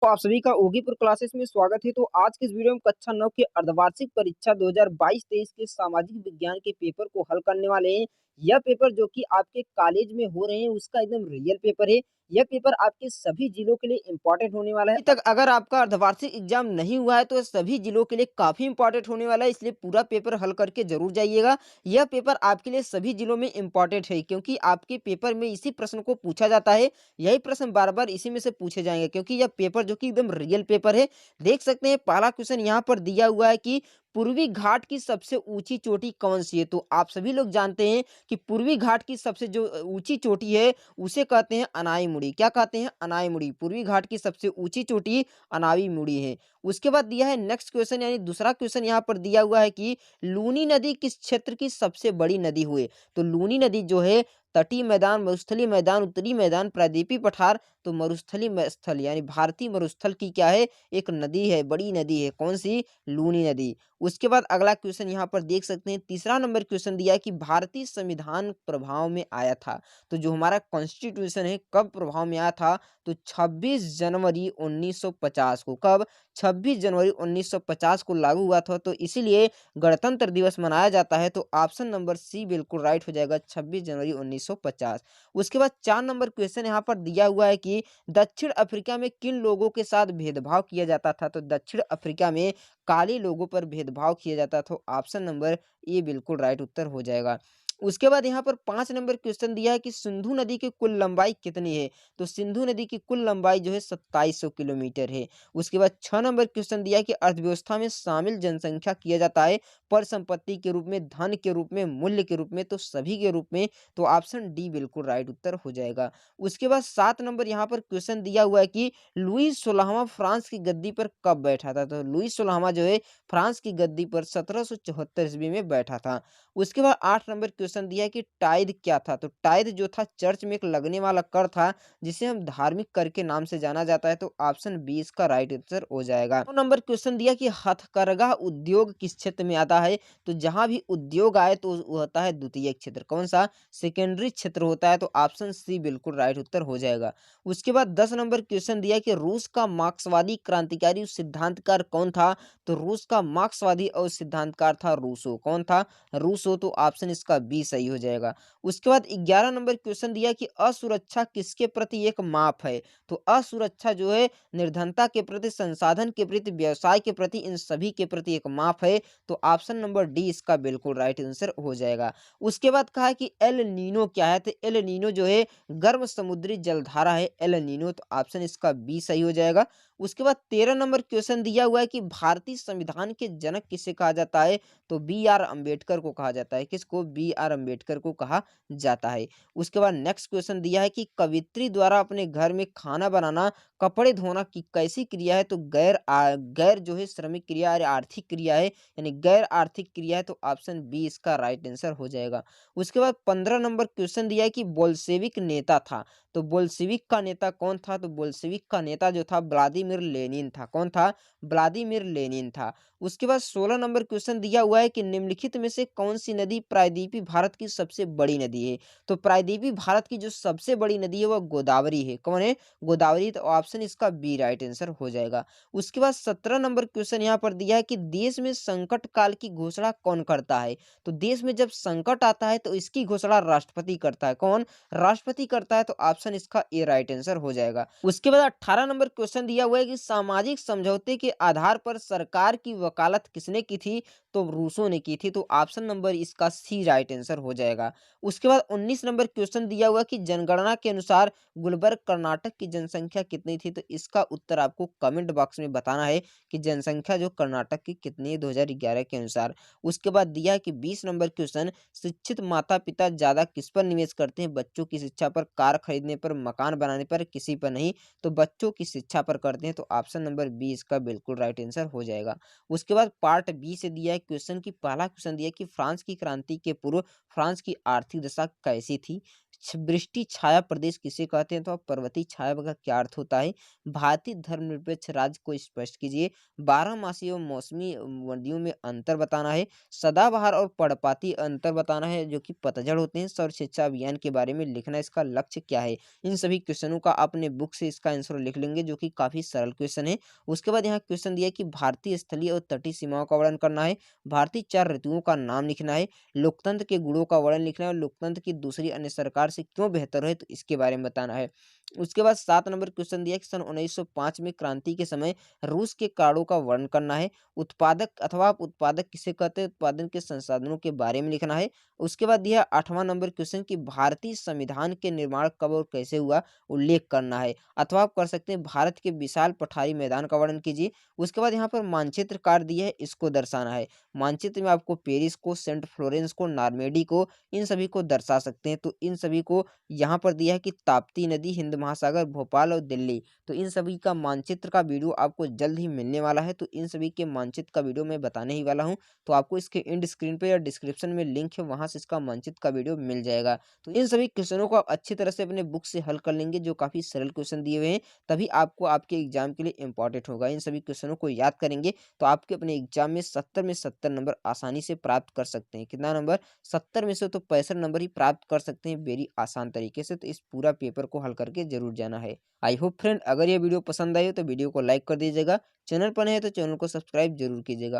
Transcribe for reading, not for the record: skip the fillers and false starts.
तो आप सभी का ओगीपुर क्लासेस में स्वागत है। तो आज के इस वीडियो में कक्षा 9 की अर्धवार्षिक परीक्षा 2022-23 के सामाजिक विज्ञान के पेपर को हल करने वाले हैं। यह पेपर जो कि आपके कॉलेज में हो रहे हैं उसका एकदम रियल पेपर है। यह पेपर आपके सभी जिलों के लिए इम्पोर्टेंट होने वाला है। अभी तक अगर आपका अर्धवार्षिक एग्जाम नहीं हुआ है तो सभी जिलों के लिए काफी इंपॉर्टेंट होने वाला है, इसलिए पूरा पेपर हल करके जरूर जाइएगा। यह पेपर आपके लिए सभी जिलों में इम्पोर्टेंट है क्योंकि आपके पेपर में इसी प्रश्न को पूछा जाता है। यही प्रश्न बार-बार इसी में से पूछे जाएँगे क्योंकि यह पेपर जो कि एकदम रियल पेपर है। देख सकते हैं पहला क्वेश्चन यहाँ पर दिया हुआ है कि पूर्वी घाट की सबसे ऊँची चोटी कौन-सी है? तो आप सभी लोग जानते हैं कि पूर्वी घाट की सबसे जो ऊँची चोटी है उसे कहते हैं अनाईमुड़ी। क्या कहते हैं? अनाईमुड़ी। पूर्वी घाट की सबसे ऊँची चोटी अनाईमुड़ी है। उसके बाद दिया है नेक्स्ट क्वेश्चन यानी दूसरा क्वेश्चन यहाँ पर दिया हुआ है कि लूनी नदी किस क्षेत्र की सबसे बड़ी नदी हुए? तो लूनी नदी जो है तटीय मैदान, मरुस्थलीय मैदान, उत्तरी मैदान, प्रायद्वीपीय पठार, तो मरुस्थलीय स्थल यानी भारतीय मरुस्थल की क्या है? एक नदी है, बड़ी नदी है। कौन-सी? लूनी नदी। उसके बाद अगला क्वेश्चन यहाँ पर देख सकते हैं, तीसरा नंबर क्वेश्चन दिया है कि भारतीय संविधान प्रभाव में आया था। तो जो हमारा कॉन्स्टिट्यूशन है कब प्रभाव में आया था? तो 26 जनवरी 1950 को। कब? 26 जनवरी 1950 को लागू हुआ था, तो इसीलिए गणतंत्र दिवस मनाया जाता है। तो ऑप्शन नंबर सी बिल्कुल राइट हो जाएगा, 26 जनवरी 1950। उसके बाद 4 नंबर क्वेश्चन यहाँ पर दिया हुआ है कि दक्षिण अफ्रीका में किन लोगों के साथ भेदभाव किया जाता था? तो दक्षिण अफ्रीका में काले लोगों पर भेदभाव किया जाता था। ऑप्शन नंबर ए बिल्कुल राइट उत्तर हो जाएगा। उसके बाद यहाँ पर 5 नंबर क्वेश्चन दिया है कि सिंधु नदी की कुल लंबाई कितनी है? तो सिंधु नदी की कुल लंबाई जो है 2700 किलोमीटर है। उसके बाद 6 नंबर क्वेश्चन दिया है कि अर्थव्यवस्था में शामिल जनसंख्या किया जाता है परिसंपत्ति के रूप में, धन के रूप में, मूल्य के रूप में, तो सभी के रूप में, तो ऑप्शन डी बिल्कुल राइट उत्तर हो जाएगा। उसके बाद 7 नंबर यहाँ पर क्वेश्चन दिया हुआ है कि लुई 16वां फ्रांस की गद्दी पर कब बैठा था? तो लुई 16वां जो है फ्रांस की गद्दी पर 1774 ईस्वी में बैठा था। उसके बाद 8 नंबर क्वेश्चन दिया है कि टाइद क्या था? तो टाइद जो था चर्च में एक लगने वाला कर था जिसे हम धार्मिक कर के नाम से जाना जाता है, तो ऑप्शन बी इसका राइट आंसर हो जाएगा। 9 नंबर क्वेश्चन दिया कि हथकरघा उद्योग किस क्षेत्र में आता है? तो जहाँ भी उद्योग आए तो वो होता है द्वितीयक क्षेत्र। कौन-सा? सेकेंडरी क्षेत्र होता है, तो ऑप्शन सी बिल्कुल राइट उत्तर हो जाएगा। उसके बाद 10 नंबर क्वेश्चन दिया कि रूस का मार्क्सवादी क्रांतिकारी सिद्धांतकार कौन था? तो रूस का मार्क्सवादी और सिद्धांतकार था रूसो। कौन था? रूसो, तो ऑप्शन इसका बी सही हो जाएगा। उसके बाद 11 नंबर क्वेश्चन दिया कि असुरक्षा किसके प्रति एक माप है? तो असुरक्षा जो है निर्धनता के प्रति, संसाधन के प्रति, व्यवसाय के प्रति, इन सभी के प्रति एक माप है, तो ऑप्शन नंबर डी इसका बिल्कुल राइट आंसर हो जाएगा। उसके बाद कहा है कि एल नीनो क्या है? तो एल नीनो जो है गर्म समुद्री जलधारा है एल नीनो, तो ऑप्शन इसका बी सही हो जाएगा। उसके बाद 13 नंबर क्वेश्चन दिया हुआ है कि भारतीय संविधान के जनक किसे कहा जाता है? तो बी आर अम्बेडकर को कहा जाता है। किसको? बी आर अम्बेडकर को कहा जाता है। उसके बाद नेक्स्ट क्वेश्चन दिया है कि कवियत्री द्वारा अपने घर में खाना बनाना, कपड़े धोना की कैसी क्रिया है? तो गैर जो है श्रमिक क्रिया और आर्थिक क्रिया है, यानी गैर आर्थिक क्रिया है, तो ऑप्शन बी इसका राइट आंसर हो जाएगा। उसके बाद 15 नंबर क्वेश्चन दिया है कि बोल्शेविक नेता था, तो बोल्शेविक का नेता कौन था? तो बोल्शेविक का नेता जो था व्लादिमीर लेनिन था। कौन था? व्लादिमीर लेनिन था। उसके बाद 16 नंबर क्वेश्चन दिया हुआ है कि निम्नलिखित में से कौन सी नदी प्रायद्वीपीय भारत की सबसे बड़ी नदी है? तो प्रायद्वीपीय भारत की जो सबसे बड़ी नदी है वह गोदावरी है। कौन है? गोदावरी, तो ऑप्शन इसका बी राइट आंसर हो जाएगा। उसके बाद 17 नंबर क्वेश्चन यहाँ पर दिया है कि देश में संकट काल की घोषणा कौन करता है? तो देश में जब संकट आता है तो इसकी घोषणा राष्ट्रपति करता है। कौन? राष्ट्रपति करता है, तो ऑप्शन इसका ए राइट आंसर हो जाएगा। उसके बाद 18 नंबर क्वेश्चन दिया हुआ है कि सामाजिक समझौते के आधार पर सरकार की वकालत किसने की थी? तो रूसो ने की थी, तो ऑप्शन नंबर इसका सी राइट आंसर हो जाएगा। उसके बाद 19 नंबर क्वेश्चन दिया हुआ है कि जनगणना के अनुसार गुलबर्ग कर्नाटक की जनसंख्या कितनी थी? तो इसका उत्तर आपको कमेंट बॉक्स में बताना है कि जनसंख्या जो कर्नाटक की कितनी है 2011 के अनुसार। उसके बाद दिया है कि 20 नंबर क्वेश्चन शिक्षित माता-पिता ज़्यादा किस पर निवेश करते हैं? बच्चों की शिक्षा पर, कार खरीदने पर, मकान बनाने पर, किसी पर नहीं, तो बच्चों की शिक्षा पर करते हैं, तो ऑप्शन नंबर बी इसका बिल्कुल राइट आंसर हो जाएगा। उसके बाद पार्ट बी से दिया है क्वेश्चन की पहला क्वेश्चन दिया है कि फ्रांस की क्रांति के पूर्व फ्रांस की आर्थिक दशा कैसी थी? वृष्टि छाया प्रदेश किसे कहते हैं? तो आप पर्वतीय छाया का क्या अर्थ होता है? भारतीय धर्मनिरपेक्ष राज्य को स्पष्ट कीजिए। बारहमासी और मौसमी मंडियों में अंतर बताना है। सदाबहार और पर्णपाती अंतर बताना है जो कि पतझड़ होते हैं। सर्व शिक्षा अभियान के बारे में लिखना, इसका लक्ष्य क्या है? इन सभी क्वेश्चनों का अपने बुक से इसका आंसर लिख लेंगे जो कि काफ़ी सरल क्वेश्चन है। उसके बाद यहाँ क्वेश्चन दिया है कि भारतीय स्थलीय और तटीय सीमाओं का वर्णन करना है। भारतीय 4 ऋतुओं का नाम लिखना है। लोकतंत्र के गुणों का वर्णन लिखना है और लोकतंत्र की दूसरी अन्य सरकार से क्यों बेहतर है, तो इसके बारे में बताना है। उसके बाद 7 नंबर क्वेश्चन दिया है कि सन 1905 में क्रांति के समय रूस के कारणों का वर्णन करना है। उत्पादक अथवा उत्पादक किसे कहते हैं? उत्पादन के संसाधनों के बारे में लिखना है। उसके बाद दिया 8वां नंबर क्वेश्चन कि भारतीय संविधान के निर्माण कब और कैसे हुआ, उल्लेख करना है। अथवा आप कर सकते हैं भारत के विशाल पठारी मैदान का वर्णन कीजिए। उसके बाद यहाँ पर मानचित्रकार दिया है, इसको दर्शाना है। मानचित्र में आपको पेरिस को, सेंट फ्लोरेंस को, नॉर्मेडी को, इन सभी को दर्शा सकते हैं। तो इन सभी को यहाँ पर दिया है कि ताप्ती नदी, हिंद महासागर, भोपाल और दिल्ली। तो इन सभी का मानचित्र का वीडियो आपको जल्द ही मिलने वाला है। तो इन सभी के मानचित्र का वीडियो मैं बताने ही वाला हूँ। तो आपको इसके एंड स्क्रीन पे या डिस्क्रिप्शन में लिंक है, वहाँ से इसका मानचित्र का वीडियो मिल जाएगा। तो इन सभी क्वेश्चनों को आप अच्छी तरह से अपने बुक से हल कर लेंगे जो काफ़ी सरल क्वेश्चन दिए हुए हैं। तभी आपको आपके एग्जाम के लिए इम्पोर्टेंट होगा। इन सभी क्वेश्चनों को याद करेंगे तो आपके अपने एग्जाम में 70 नंबर आसानी से प्राप्त कर सकते हैं। कितना नंबर? 70 में से तो 65 नंबर ही प्राप्त कर सकते हैं वेरी आसान तरीके से। तो इस पूरा पेपर को हल करके जरूर जाना है। आई होप फ्रेंड, अगर ये वीडियो पसंद आई हो तो वीडियो को लाइक कर दीजिएगा। चैनल पर नए हैं तो चैनल को सब्सक्राइब जरूर कीजिएगा।